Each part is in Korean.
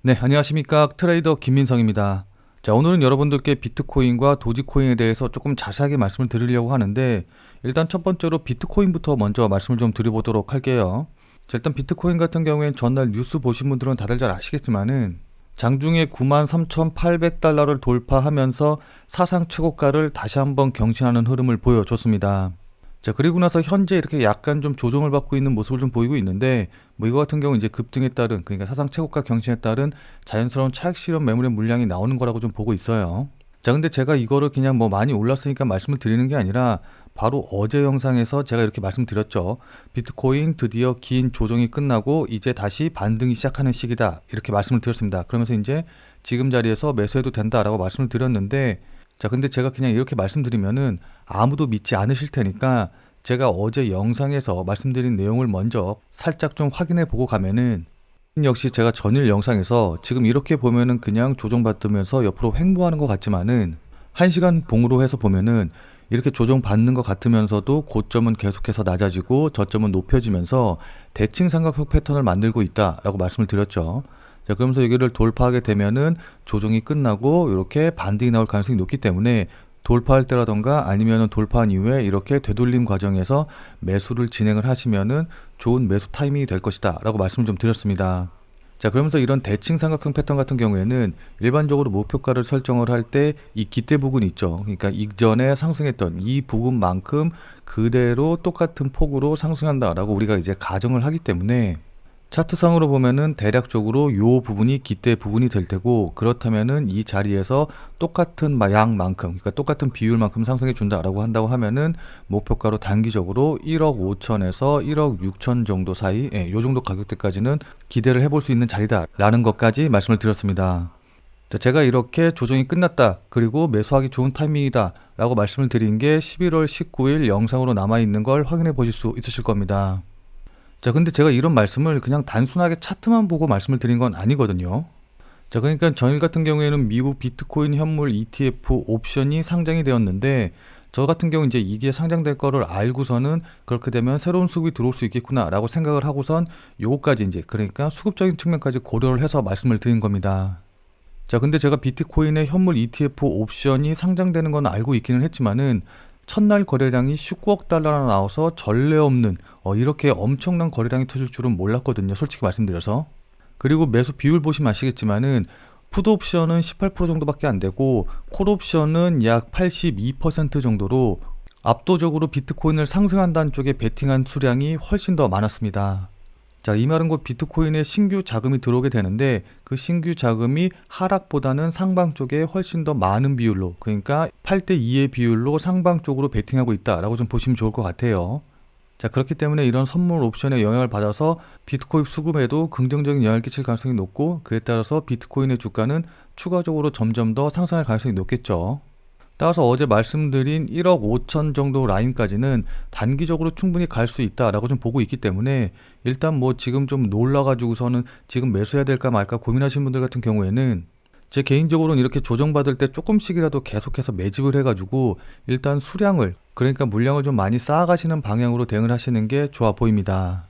네, 안녕하십니까. 트레이더 김민성입니다. 자, 오늘은 여러분들께 비트코인과 도지코인에 대해서 조금 자세하게 말씀을 드리려고 하는데, 일단 첫 번째로 비트코인부터 먼저 말씀을 좀 드려보도록 할게요. 자, 일단 비트코인 같은 경우엔 전날 뉴스 보신 분들은 다들 잘 아시겠지만은, 장중에 93,800달러를 돌파하면서 사상 최고가를 다시 한번 경신하는 흐름을 보여줬습니다. 자, 그리고 나서 현재 이렇게 약간 좀 조정을 받고 있는 모습을 좀 보이고 있는데, 뭐 이거 같은 경우 이제 급등에 따른, 그러니까 사상 최고가 경신에 따른 자연스러운 차익 실현 매물의 물량이 나오는 거라고 좀 보고 있어요. 자, 근데 제가 이거를 그냥 뭐 많이 올랐으니까 말씀을 드리는 게 아니라, 바로 어제 영상에서 제가 이렇게 말씀드렸죠. 비트코인 드디어 긴 조정이 끝나고 이제 다시 반등이 시작하는 시기다, 이렇게 말씀을 드렸습니다. 그러면서 이제 지금 자리에서 매수해도 된다라고 말씀을 드렸는데, 자, 근데 제가 그냥 이렇게 말씀드리면은 아무도 믿지 않으실 테니까, 제가 어제 영상에서 말씀드린 내용을 먼저 살짝 좀 확인해 보고 가면은, 역시 제가 전일 영상에서 지금 이렇게 보면은 그냥 조정받으면서 옆으로 횡보하는 것 같지만은, 1시간 봉으로 해서 보면은 이렇게 조정받는 것 같으면서도 고점은 계속해서 낮아지고 저점은 높여지면서 대칭 삼각형 패턴을 만들고 있다라고 말씀을 드렸죠. 자, 그러면서 여기를 돌파하게 되면은 조정이 끝나고 이렇게 반등이 나올 가능성이 높기 때문에, 돌파할 때라던가 아니면은 돌파한 이후에 이렇게 되돌림 과정에서 매수를 진행을 하시면은 좋은 매수 타이밍이 될 것이다 라고 말씀을 좀 드렸습니다. 자, 그러면서 이런 대칭 삼각형 패턴 같은 경우에는 일반적으로 목표가를 설정을 할 때 이 기대 부분 있죠. 그러니까 이전에 상승했던 이 부분만큼 그대로 똑같은 폭으로 상승한다라고 우리가 이제 가정을 하기 때문에, 차트상으로 보면은 대략적으로 요 부분이 기대 부분이 될 테고, 그렇다면은 이 자리에서 똑같은 양만큼, 그러니까 똑같은 비율만큼 상승해 준다라고 한다고 하면은 목표가로 단기적으로 1억 5천에서 1억 6천 정도 사이, 요 정도 가격대까지는 기대를 해볼 수 있는 자리다라는 것까지 말씀을 드렸습니다. 자, 제가 이렇게 조정이 끝났다, 그리고 매수하기 좋은 타이밍이다 라고 말씀을 드린 게 11월 19일 영상으로 남아있는 걸 확인해 보실 수 있으실 겁니다. 자, 근데 제가 이런 말씀을 그냥 단순하게 차트만 보고 말씀을 드린 건 아니거든요. 자, 그러니까 전일 같은 경우에는 미국 비트코인 현물 ETF 옵션이 상장이 되었는데, 저 같은 경우 이제 이게 상장될 거를 알고서는 그렇게 되면 새로운 수급이 들어올 수 있겠구나 라고 생각을 하고선 요거까지 이제, 그러니까 수급적인 측면까지 고려를 해서 말씀을 드린 겁니다. 자, 근데 제가 비트코인의 현물 ETF 옵션이 상장되는 건 알고 있기는 했지만은, 첫날 거래량이 19억 달러나 나와서 전례 없는 이렇게 엄청난 거래량이 터질 줄은 몰랐거든요, 솔직히 말씀드려서. 그리고 매수 비율 보시면 아시겠지만은, 풋 옵션은 18% 정도밖에 안 되고 콜 옵션은 약 82% 정도로 압도적으로 비트코인을 상승한다는 쪽에 베팅한 수량이 훨씬 더 많았습니다. 자, 이 말은 곧 비트코인에 신규 자금이 들어오게 되는데, 그 신규 자금이 하락보다는 상방 쪽에 훨씬 더 많은 비율로, 그러니까 8대 2의 비율로 상방 쪽으로 베팅하고 있다라고 좀 보시면 좋을 것 같아요. 자, 그렇기 때문에 이런 선물 옵션의 영향을 받아서 비트코인 수급에도 긍정적인 영향을 끼칠 가능성이 높고, 그에 따라서 비트코인의 주가는 추가적으로 점점 더 상승할 가능성이 높겠죠. 따라서 어제 말씀드린 1억 5천 정도 라인까지는 단기적으로 충분히 갈 수 있다라고 좀 보고 있기 때문에, 일단 뭐 지금 좀 놀라가지고서는 지금 매수해야 될까 말까 고민하시는 분들 같은 경우에는, 제 개인적으로는 이렇게 조정받을 때 조금씩이라도 계속해서 매집을 해가지고 일단 수량을, 그러니까 물량을 좀 많이 쌓아가시는 방향으로 대응을 하시는 게 좋아 보입니다.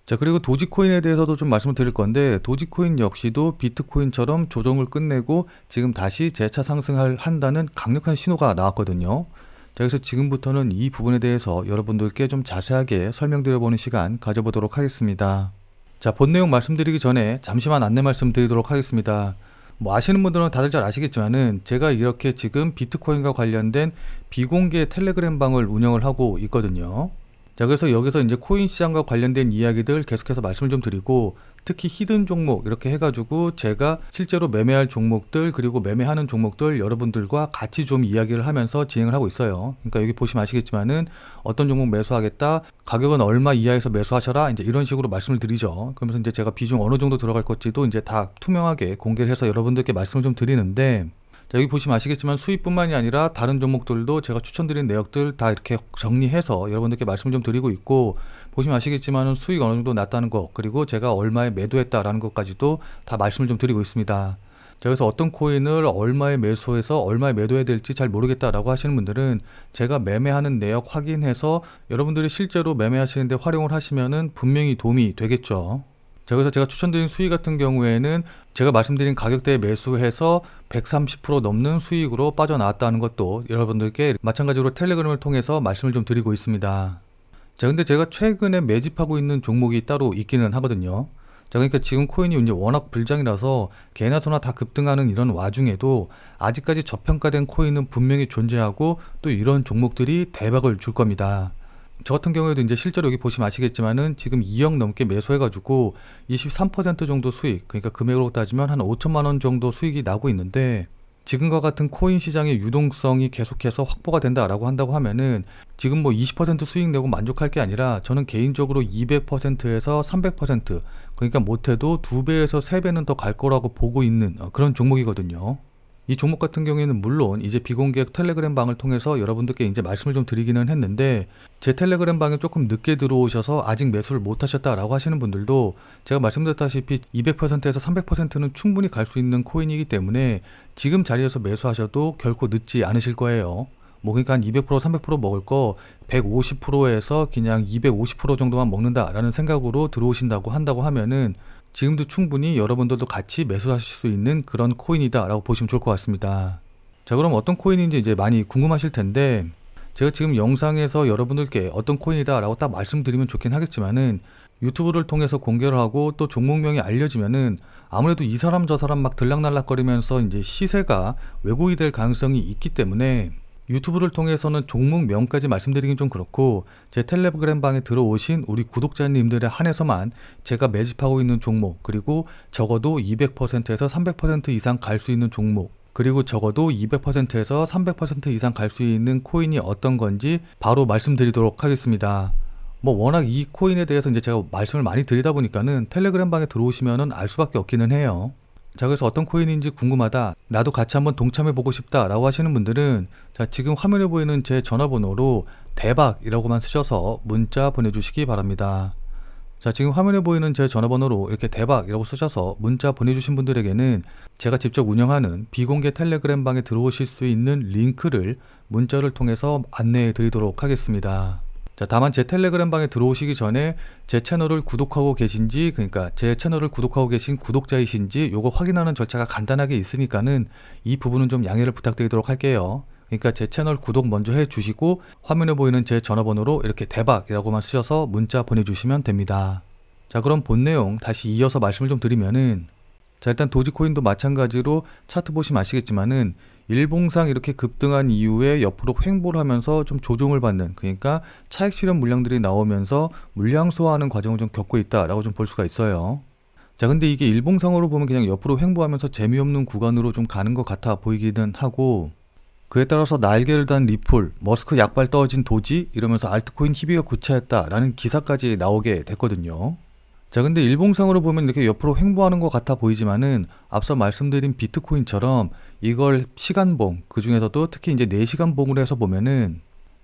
자, 그리고 도지코인에 대해서도 좀 말씀을 드릴 건데, 도지코인 역시도 비트코인처럼 조정을 끝내고 지금 다시 재차 상승을 한다는 강력한 신호가 나왔거든요. 자, 그래서 지금부터는 이 부분에 대해서 여러분들께 좀 자세하게 설명드려보는 시간 가져보도록 하겠습니다. 자, 본 내용 말씀드리기 전에 잠시만 안내 말씀드리도록 하겠습니다. 뭐 아시는 분들은 다들 잘 아시겠지만은, 제가 이렇게 지금 비트코인과 관련된 비공개 텔레그램 방을 운영을 하고 있거든요. 자, 그래서 여기서 이제 코인 시장과 관련된 이야기들 계속해서 말씀을 좀 드리고, 특히 히든 종목 이렇게 해가지고 제가 실제로 매매할 종목들, 그리고 매매하는 종목들 여러분들과 같이 좀 이야기를 하면서 진행을 하고 있어요. 그러니까 여기 보시면 아시겠지만은, 어떤 종목 매수하겠다, 가격은 얼마 이하에서 매수하셔라, 이제 이런 식으로 말씀을 드리죠. 그러면서 이제 제가 비중 어느 정도 들어갈 것지도 이제 다 투명하게 공개를 해서 여러분들께 말씀을 좀 드리는데, 자, 여기 보시면 아시겠지만 수익뿐만이 아니라 다른 종목들도 제가 추천드린 내역들 다 이렇게 정리해서 여러분들께 말씀 좀 드리고 있고, 보시면 아시겠지만 수익 어느 정도 났다는 거, 그리고 제가 얼마에 매도했다라는 것까지도 다 말씀을 좀 드리고 있습니다. 자, 그래서 어떤 코인을 얼마에 매수해서 얼마에 매도해야 될지 잘 모르겠다라고 하시는 분들은 제가 매매하는 내역 확인해서 여러분들이 실제로 매매하시는데 활용을 하시면은 분명히 도움이 되겠죠. 자, 그래서 제가 추천드린 수익 같은 경우에는 제가 말씀드린 가격대에 매수해서 130% 넘는 수익으로 빠져나왔다는 것도 여러분들께 마찬가지로 텔레그램을 통해서 말씀을 좀 드리고 있습니다. 자, 근데 제가 최근에 매집하고 있는 종목이 따로 있기는 하거든요. 자, 그러니까 지금 코인이 이제 워낙 불장이라서 개나 소나 다 급등하는 이런 와중에도 아직까지 저평가된 코인은 분명히 존재하고 또 이런 종목들이 대박을 줄 겁니다. 저 같은 경우에도 이제 실제로 여기 보시면 아시겠지만은 지금 2억 넘게 매수해가지고 23% 정도 수익, 그러니까 금액으로 따지면 한 5천만 원 정도 수익이 나고 있는데, 지금과 같은 코인 시장의 유동성이 계속해서 확보가 된다라고 한다고 하면은 지금 뭐 20% 수익 내고 만족할 게 아니라 저는 개인적으로 200%에서 300%, 그러니까 못해도 2배에서 3배는 더 갈 거라고 보고 있는 그런 종목이거든요. 이 종목 같은 경우에는 물론 이제 비공개 텔레그램 방을 통해서 여러분들께 이제 말씀을 좀 드리기는 했는데, 제 텔레그램 방에 조금 늦게 들어오셔서 아직 매수를 못 하셨다라고 하시는 분들도 제가 말씀드렸다시피 200%에서 300%는 충분히 갈 수 있는 코인이기 때문에 지금 자리에서 매수하셔도 결코 늦지 않으실 거예요. 뭐 그러니까 한 200%, 300% 먹을 거 150%에서 그냥 250% 정도만 먹는다라는 생각으로 들어오신다고 한다고 하면은 지금도 충분히 여러분들도 같이 매수하실 수 있는 그런 코인이다 라고 보시면 좋을 것 같습니다. 자, 그럼 어떤 코인인지 이제 많이 궁금하실 텐데, 제가 지금 영상에서 여러분들께 어떤 코인이다 라고 딱 말씀드리면 좋긴 하겠지만은 유튜브를 통해서 공개를 하고 또 종목명이 알려지면은 아무래도 이 사람 저 사람 막 들락날락거리면서 이제 시세가 왜곡이 될 가능성이 있기 때문에 유튜브를 통해서는 종목명까지 말씀드리긴 좀 그렇고, 제 텔레그램 방에 들어오신 우리 구독자님들에 한해서만 제가 매집하고 있는 종목, 그리고 적어도 200%에서 300% 이상 갈 수 있는 종목, 그리고 적어도 200%에서 300% 이상 갈 수 있는 코인이 어떤 건지 바로 말씀드리도록 하겠습니다. 뭐 워낙 이 코인에 대해서 이제 제가 말씀을 많이 드리다 보니까는 텔레그램 방에 들어오시면은 알 수밖에 없기는 해요. 자, 그래서 어떤 코인인지 궁금하다, 나도 같이 한번 동참해 보고 싶다 라고 하시는 분들은 자, 지금 화면에 보이는 제 전화번호로 대박이라고만 쓰셔서 문자 보내주시기 바랍니다. 자, 지금 화면에 보이는 제 전화번호로 이렇게 대박이라고 쓰셔서 문자 보내주신 분들에게는 제가 직접 운영하는 비공개 텔레그램 방에 들어오실 수 있는 링크를 문자를 통해서 안내해 드리도록 하겠습니다. 자, 다만 제 텔레그램 방에 들어오시기 전에 제 채널을 구독하고 계신지, 그러니까 제 채널을 구독하고 계신 구독자이신지 요거 확인하는 절차가 간단하게 있으니까는 이 부분은 좀 양해를 부탁드리도록 할게요. 그러니까 제 채널 구독 먼저 해주시고 화면에 보이는 제 전화번호로 이렇게 대박이라고만 쓰셔서 문자 보내주시면 됩니다. 자, 그럼 본 내용 다시 이어서 말씀을 좀 드리면은, 자, 일단 도지코인도 마찬가지로 차트 보시면 아시겠지만은 일봉상 이렇게 급등한 이후에 옆으로 횡보를 하면서 좀 조정을 받는, 그러니까 차익 실현 물량들이 나오면서 물량 소화하는 과정을 좀 겪고 있다라고 좀 볼 수가 있어요. 자, 근데 이게 일봉상으로 보면 그냥 옆으로 횡보하면서 재미없는 구간으로 좀 가는 것 같아 보이기는 하고, 그에 따라서 날개를 단 리플, 머스크 약발 떨어진 도지 이러면서 알트코인 희비가 고차했다라는 기사까지 나오게 됐거든요. 자, 근데 일봉상으로 보면 이렇게 옆으로 횡보하는 것 같아 보이지만은 앞서 말씀드린 비트코인처럼 이걸 시간봉, 그 중에서도 특히 이제 4시간 봉으로 해서 보면은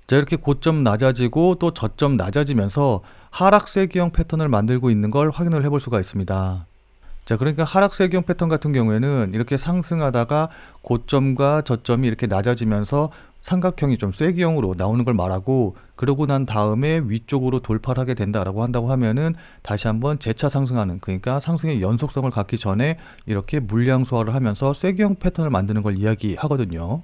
자, 이렇게 고점 낮아지고 또 저점 낮아지면서 하락세기형 패턴을 만들고 있는 걸 확인을 해볼 수가 있습니다. 자, 그러니까 하락세기형 패턴 같은 경우에는 이렇게 상승하다가 고점과 저점이 이렇게 낮아지면서 삼각형이 좀 쐐기형으로 나오는 걸 말하고, 그러고 난 다음에 위쪽으로 돌파를 하게 된다라고 한다고 하면은 다시 한번 재차 상승하는, 그러니까 상승의 연속성을 갖기 전에 이렇게 물량 소화를 하면서 쐐기형 패턴을 만드는 걸 이야기하거든요.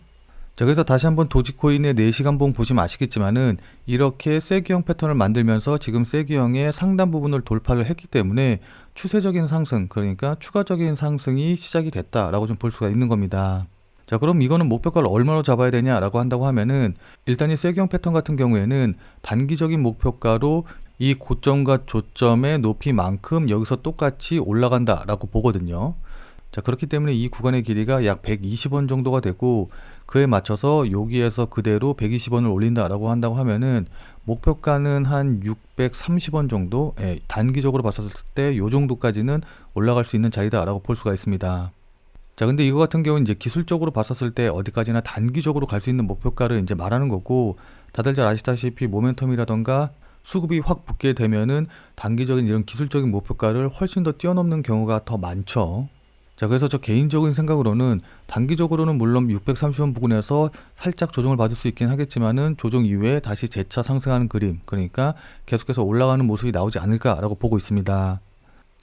자, 그래서 다시 한번 도지코인의 4시간 봉 보시면 아시겠지만은 이렇게 쐐기형 패턴을 만들면서 지금 쐐기형의 상단 부분을 돌파를 했기 때문에 추세적인 상승, 그러니까 추가적인 상승이 시작이 됐다라고 좀 볼 수가 있는 겁니다. 자, 그럼 이거는 목표가를 얼마로 잡아야 되냐라고 한다고 하면은 일단 이 쐐기형 패턴 같은 경우에는 단기적인 목표가로 이 고점과 조점의 높이만큼 여기서 똑같이 올라간다라고 보거든요. 자, 그렇기 때문에 이 구간의 길이가 약 120원 정도가 되고, 그에 맞춰서 여기에서 그대로 120원을 올린다라고 한다고 하면은 목표가는 한 630원 정도, 단기적으로 봤을 때 요 정도까지는 올라갈 수 있는 자리다라고 볼 수가 있습니다. 자, 근데 이거 같은 경우는 이제 기술적으로 봤었을 때 어디까지나 단기적으로 갈 수 있는 목표가를 이제 말하는 거고, 다들 잘 아시다시피 모멘텀이라던가 수급이 확 붙게 되면은 단기적인 이런 기술적인 목표가를 훨씬 더 뛰어넘는 경우가 더 많죠. 자, 그래서 저 개인적인 생각으로는 단기적으로는 물론 630원 부근에서 살짝 조정을 받을 수 있긴 하겠지만은 조정 이후에 다시 재차 상승하는 그림, 그러니까 계속해서 올라가는 모습이 나오지 않을까라고 보고 있습니다.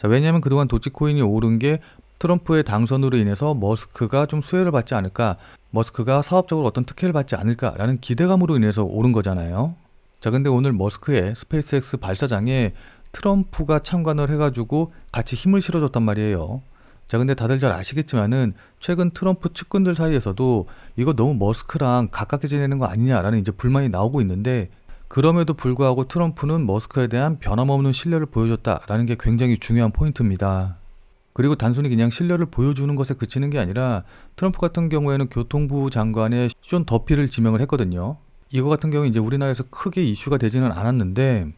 자, 왜냐하면 그동안 도지코인이 오른 게 트럼프의 당선으로 인해서 머스크가 좀 수혜를 받지 않을까, 머스크가 사업적으로 어떤 특혜를 받지 않을까라는 기대감으로 인해서 오른 거잖아요. 자, 근데 오늘 머스크의 스페이스X 발사장에 트럼프가 참관을 해가지고 같이 힘을 실어줬단 말이에요. 자, 근데 다들 잘 아시겠지만은 최근 트럼프 측근들 사이에서도 이거 너무 머스크랑 가깝게 지내는 거 아니냐라는 이제 불만이 나오고 있는데, 그럼에도 불구하고 트럼프는 머스크에 대한 변함없는 신뢰를 보여줬다라는 게 굉장히 중요한 포인트입니다. 그리고 단순히 그냥 신뢰를 보여주는 것에 그치는 게 아니라 트럼프 같은 경우에는 교통부 장관의 쇼 더피를 지명을 했거든요. 이거 같은 경우 이제 우리나라에서 크게 이슈가 되지는 않았는데,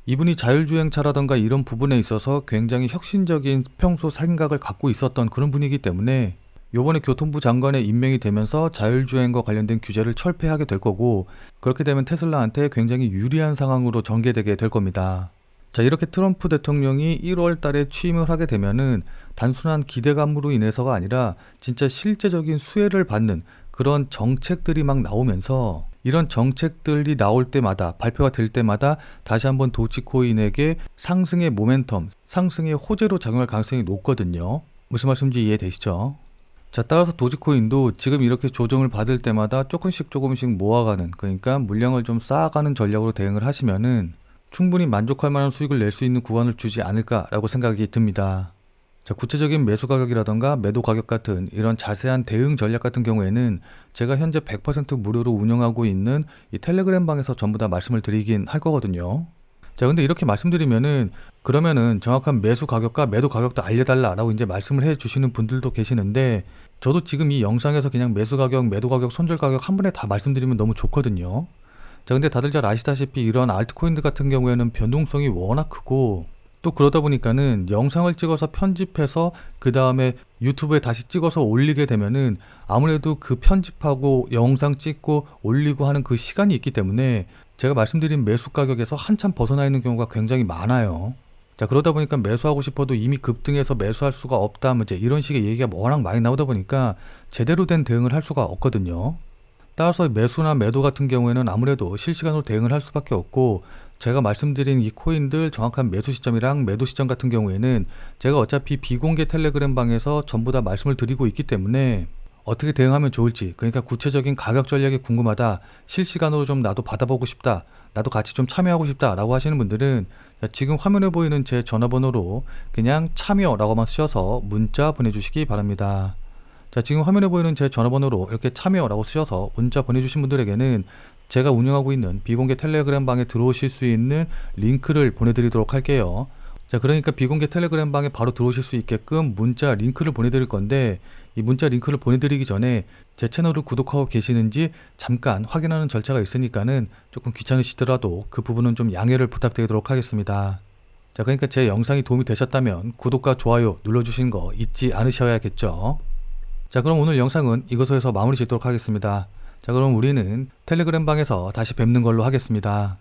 이분이 자율주행차라던가 이런 부분에 있어서 굉장히 혁신적인 평소 생각을 갖고 있었던 그런 분이기 때문에 요번에 교통부 장관에 임명이 되면서 자율주행과 관련된 규제를 철폐하게 될 거고, 그렇게 되면 테슬라한테 굉장히 유리한 상황으로 전개되게 될 겁니다. 자, 이렇게 트럼프 대통령이 1월 달에 취임을 하게 되면은 단순한 기대감으로 인해서가 아니라 진짜 실제적인 수혜를 받는 그런 정책들이 막 나오면서, 이런 정책들이 나올 때마다, 발표가 될 때마다 다시 한번 도지코인에게 상승의 모멘텀, 상승의 호재로 작용할 가능성이 높거든요. 무슨 말씀인지 이해되시죠? 자, 따라서 도지코인도 지금 이렇게 조정을 받을 때마다 조금씩 모아가는, 그러니까 물량을 좀 쌓아가는 전략으로 대응을 하시면은 충분히 만족할 만한 수익을 낼 수 있는 구간을 주지 않을까라고 생각이 듭니다. 자, 구체적인 매수 가격이라던가 매도 가격 같은 이런 자세한 대응 전략 같은 경우에는 제가 현재 100% 무료로 운영하고 있는 이 텔레그램 방에서 전부 다 말씀을 드리긴 할 거거든요. 자, 근데 이렇게 말씀드리면은 그러면은 정확한 매수 가격과 매도 가격도 알려달라라고 이제 말씀을 해 주시는 분들도 계시는데, 저도 지금 이 영상에서 그냥 매수 가격, 매도 가격, 손절 가격 한 번에 다 말씀드리면 너무 좋거든요. 자, 근데 다들 잘 아시다시피 이런 알트코인들 같은 경우에는 변동성이 워낙 크고, 또 그러다 보니까는 영상을 찍어서 편집해서 그 다음에 유튜브에 다시 찍어서 올리게 되면은 아무래도 그 편집하고 영상 찍고 올리고 하는 그 시간이 있기 때문에 제가 말씀드린 매수 가격에서 한참 벗어나 있는 경우가 굉장히 많아요. 자, 그러다 보니까 매수하고 싶어도 이미 급등해서 매수할 수가 없다, 이제 이런 식의 얘기가 워낙 많이 나오다 보니까 제대로 된 대응을 할 수가 없거든요. 따라서 매수나 매도 같은 경우에는 아무래도 실시간으로 대응을 할 수밖에 없고, 제가 말씀드린 이 코인들 정확한 매수 시점이랑 매도 시점 같은 경우에는 제가 어차피 비공개 텔레그램 방에서 전부 다 말씀을 드리고 있기 때문에 어떻게 대응하면 좋을지, 그러니까 구체적인 가격 전략이 궁금하다, 실시간으로 좀 나도 받아보고 싶다, 나도 같이 좀 참여하고 싶다 라고 하시는 분들은 지금 화면에 보이는 제 전화번호로 그냥 참여라고만 쓰셔서 문자 보내주시기 바랍니다. 자, 지금 화면에 보이는 제 전화번호로 이렇게 참여라고 쓰셔서 문자 보내주신 분들에게는 제가 운영하고 있는 비공개 텔레그램 방에 들어오실 수 있는 링크를 보내드리도록 할게요. 자, 그러니까 비공개 텔레그램 방에 바로 들어오실 수 있게끔 문자 링크를 보내드릴 건데, 이 문자 링크를 보내드리기 전에 제 채널을 구독하고 계시는지 잠깐 확인하는 절차가 있으니까는 조금 귀찮으시더라도 그 부분은 좀 양해를 부탁드리도록 하겠습니다. 자, 그러니까 제 영상이 도움이 되셨다면 구독과 좋아요 눌러주신 거 잊지 않으셔야겠죠. 자, 그럼 오늘 영상은 이것에서 마무리 짓도록 하겠습니다. 자, 그럼 우리는 텔레그램 방에서 다시 뵙는 걸로 하겠습니다.